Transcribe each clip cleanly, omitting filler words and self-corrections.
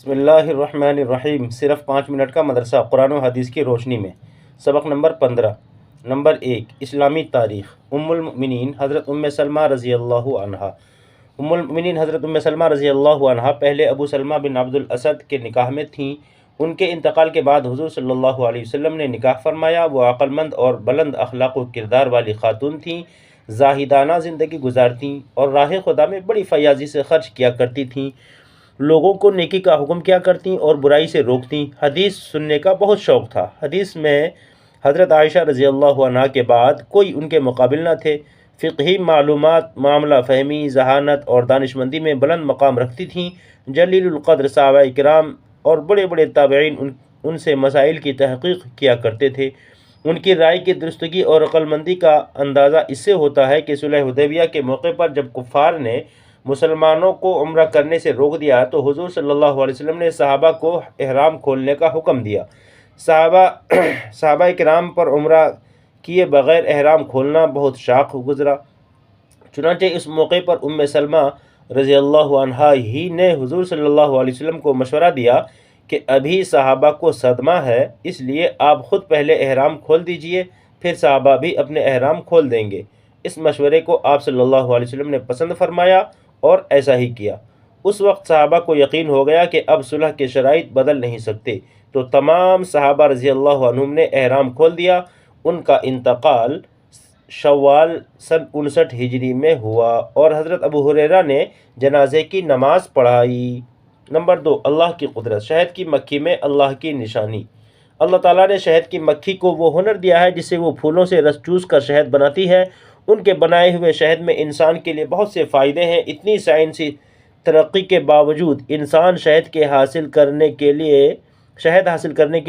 بسم اللہ الرحمن الرحیم۔ صرف 5 منٹ کا مدرسہ قرآن و حدیث کی روشنی میں۔ سبق نمبر 15۔ نمبر 1، اسلامی تاریخ۔ ام المؤمنین حضرت ام سلمہ رضی اللہ عنہا۔ ام المؤمنین حضرت ام سلمہ رضی اللہ عنہا پہلے ابو سلمہ بن عبد الاسد کے نکاح میں تھیں۔ ان کے انتقال کے بعد حضور صلی اللہ علیہ وسلم نے نکاح فرمایا۔ وہ عقل مند اور بلند اخلاق و کردار والی خاتون تھیں، زاہدانہ زندگی گزارتیں اور راہ خدا میں بڑی فیاضی سے خرچ کیا کرتی تھیں۔ لوگوں کو نیکی کا حکم کیا کرتیں اور برائی سے روکتیں۔ حدیث سننے کا بہت شوق تھا۔ حدیث میں حضرت عائشہ رضی اللہ عنہا کے بعد کوئی ان کے مقابل نہ تھے۔ فقہی معلومات، معاملہ فہمی، ذہانت اور دانش مندی میں بلند مقام رکھتی تھیں۔ جلیل القدر صحابہ کرام اور بڑے بڑے تابعین ان سے مسائل کی تحقیق کیا کرتے تھے۔ ان کی رائے کی درستگی اور عقل مندی کا اندازہ اس سے ہوتا ہے کہ صلح حدیبیہ کے موقع پر جب کفار نے مسلمانوں کو عمرہ کرنے سے روک دیا تو حضور صلی اللہ علیہ وسلم نے صحابہ کو احرام کھولنے کا حکم دیا۔ صحابہ کرام پر عمرہ کیے بغیر احرام کھولنا بہت شاق گزرا۔ چنانچہ اس موقع پر ام سلمہ رضی اللہ عنہا ہی نے حضور صلی اللہ علیہ وسلم کو مشورہ دیا کہ ابھی صحابہ کو صدمہ ہے، اس لیے آپ خود پہلے احرام کھول دیجئے، پھر صحابہ بھی اپنے احرام کھول دیں گے۔ اس مشورے کو آپ صلی اللہ علیہ وسلم نے پسند فرمایا اور ایسا ہی کیا۔ اس وقت صحابہ کو یقین ہو گیا کہ اب صلح کے شرائط بدل نہیں سکتے، تو تمام صحابہ رضی اللہ عنہم نے احرام کھول دیا۔ ان کا انتقال شوال سن 59 ہجری میں ہوا اور حضرت ابو ہریرہ نے جنازے کی نماز پڑھائی۔ نمبر 2، اللہ کی قدرت۔ شہد کی مکھی میں اللہ کی نشانی۔ اللہ تعالیٰ نے شہد کی مکھی کو وہ ہنر دیا ہے جس سے وہ پھولوں سے رس چوس کر شہد بناتی ہے۔ ان کے بنائے ہوئے شہد میں انسان کے لیے بہت سے فائدے ہیں۔ اتنی سائنسی ترقی کے باوجود انسان شہد حاصل کرنے کے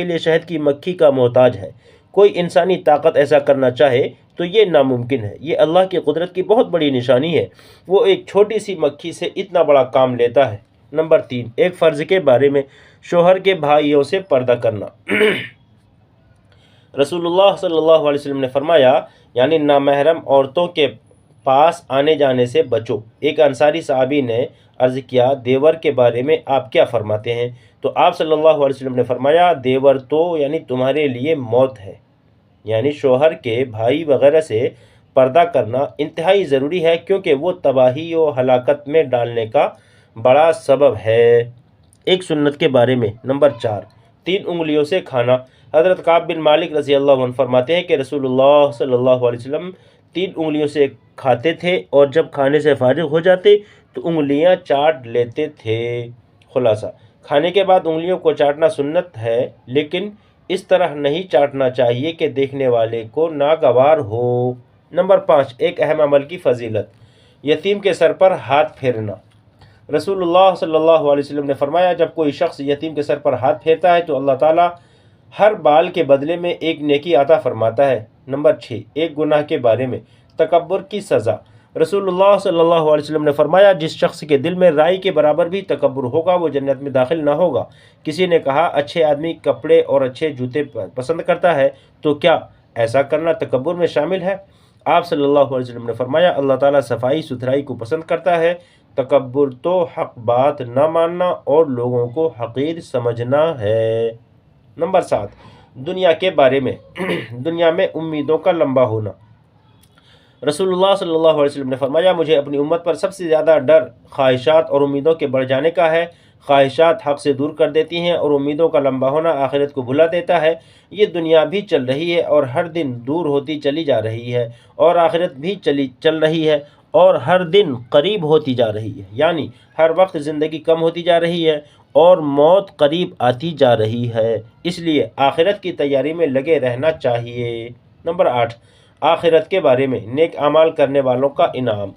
لیے شہد کی مکھی کا محتاج ہے۔ کوئی انسانی طاقت ایسا کرنا چاہے تو یہ ناممکن ہے۔ یہ اللہ کی قدرت کی بہت بڑی نشانی ہے۔ وہ ایک چھوٹی سی مکھی سے اتنا بڑا کام لیتا ہے۔ نمبر 3، ایک فرض کے بارے میں۔ شوہر کے بھائیوں سے پردہ کرنا۔ رسول اللہ صلی اللہ علیہ وسلم نے فرمایا، یعنی نامحرم عورتوں کے پاس آنے جانے سے بچو۔ ایک انصاری صحابی نے عرض کیا، دیور کے بارے میں آپ کیا فرماتے ہیں؟ تو آپ صلی اللہ علیہ وسلم نے فرمایا، دیور تو یعنی تمہارے لیے موت ہے۔ یعنی شوہر کے بھائی وغیرہ سے پردہ کرنا انتہائی ضروری ہے، کیونکہ وہ تباہی و ہلاکت میں ڈالنے کا بڑا سبب ہے۔ ایک سنت کے بارے میں۔ نمبر 4، 3 انگلیوں سے کھانا۔ حضرت کعب بن مالک رضی اللہ عنہ فرماتے ہیں کہ رسول اللہ صلی اللہ علیہ وسلم 3 انگلیوں سے کھاتے تھے اور جب کھانے سے فارغ ہو جاتے تو انگلیاں چاٹ لیتے تھے۔ خلاصہ، کھانے کے بعد انگلیوں کو چاٹنا سنت ہے، لیکن اس طرح نہیں چاٹنا چاہیے کہ دیکھنے والے کو ناگوار ہو۔ نمبر 5، ایک اہم عمل کی فضیلت۔ یتیم کے سر پر ہاتھ پھیرنا۔ رسول اللہ صلی اللہ علیہ وسلم نے فرمایا، جب کوئی شخص یتیم کے سر پر ہاتھ پھیرتا ہے تو اللہ تعالیٰ ہر بال کے بدلے میں ایک نیکی عطا فرماتا ہے۔ نمبر 6، ایک گناہ کے بارے میں۔ تکبر کی سزا۔ رسول اللہ صلی اللہ علیہ وسلم نے فرمایا، جس شخص کے دل میں رائی کے برابر بھی تکبر ہوگا وہ جنت میں داخل نہ ہوگا۔ کسی نے کہا، اچھے آدمی کپڑے اور اچھے جوتے پسند کرتا ہے، تو کیا ایسا کرنا تکبر میں شامل ہے؟ آپ صلی اللہ علیہ وسلم نے فرمایا، اللہ تعالیٰ صفائی ستھرائی کو پسند کرتا ہے۔ تکبر تو حق بات نہ ماننا اور لوگوں کو حقیر سمجھنا ہے۔ نمبر 7، دنیا کے بارے میں۔ دنیا میں امیدوں کا لمبا ہونا۔ رسول اللہ صلی اللہ علیہ وسلم نے فرمایا، مجھے اپنی امت پر سب سے زیادہ ڈر خواہشات اور امیدوں کے بڑھ جانے کا ہے۔ خواہشات حق سے دور کر دیتی ہیں اور امیدوں کا لمبا ہونا آخرت کو بھلا دیتا ہے۔ یہ دنیا بھی چل رہی ہے اور ہر دن دور ہوتی چلی جا رہی ہے، اور آخرت بھی چل رہی ہے اور ہر دن قریب ہوتی جا رہی ہے۔ یعنی ہر وقت زندگی کم ہوتی جا رہی ہے اور موت قریب آتی جا رہی ہے، اس لیے آخرت کی تیاری میں لگے رہنا چاہیے۔ نمبر 8، آخرت کے بارے میں۔ نیک اعمال کرنے والوں کا انعام۔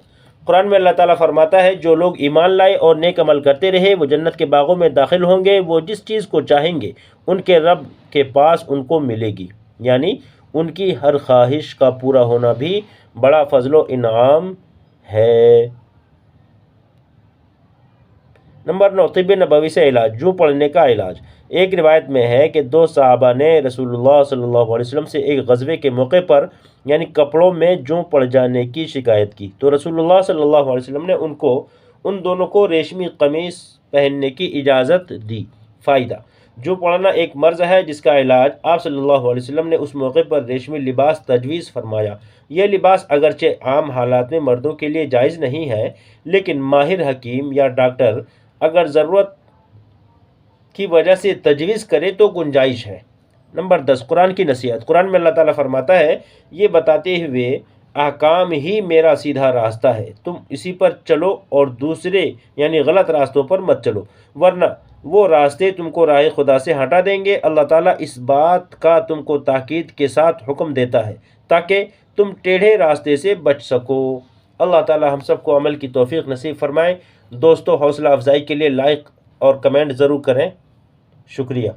قرآن میں اللہ تعالیٰ فرماتا ہے، جو لوگ ایمان لائے اور نیک عمل کرتے رہے وہ جنت کے باغوں میں داخل ہوں گے۔ وہ جس چیز کو چاہیں گے ان کے رب کے پاس ان کو ملے گی، یعنی ان کی ہر خواہش کا پورا ہونا بھی بڑا فضل و انعام ہے۔ نمبر 9، طب نبوی سے علاج۔ جوں پڑنے کا علاج۔ ایک روایت میں ہے کہ 2 صحابہ نے رسول اللہ صلی اللہ علیہ وسلم سے ایک غزوے کے موقع پر یعنی کپڑوں میں جوں پڑ جانے کی شکایت کی، تو رسول اللہ صلی اللہ علیہ وسلم نے ان دونوں کو ریشمی قمیص پہننے کی اجازت دی۔ فائدہ: جو پڑھنا ایک مرض ہے جس کا علاج آپ صلی اللہ علیہ وسلم نے اس موقع پر ریشمی لباس تجویز فرمایا۔ یہ لباس اگرچہ عام حالات میں مردوں کے لیے جائز نہیں ہے، لیکن ماہر حکیم یا ڈاکٹر اگر ضرورت کی وجہ سے تجویز کرے تو گنجائش ہے۔ نمبر 10، قرآن کی نصیحت۔ قرآن میں اللہ تعالیٰ فرماتا ہے، یہ بتاتے ہوئے احکام ہی میرا سیدھا راستہ ہے، تم اسی پر چلو اور دوسرے یعنی غلط راستوں پر مت چلو، ورنہ وہ راستے تم کو راہ خدا سے ہٹا دیں گے۔ اللہ تعالیٰ اس بات کا تم کو تاکید کے ساتھ حکم دیتا ہے تاکہ تم ٹیڑھے راستے سے بچ سکو۔ اللہ تعالیٰ ہم سب کو عمل کی توفیق نصیب فرمائے۔ دوستو، حوصلہ افزائی کے لیے لائک اور کمنٹ ضرور کریں۔ شکریہ۔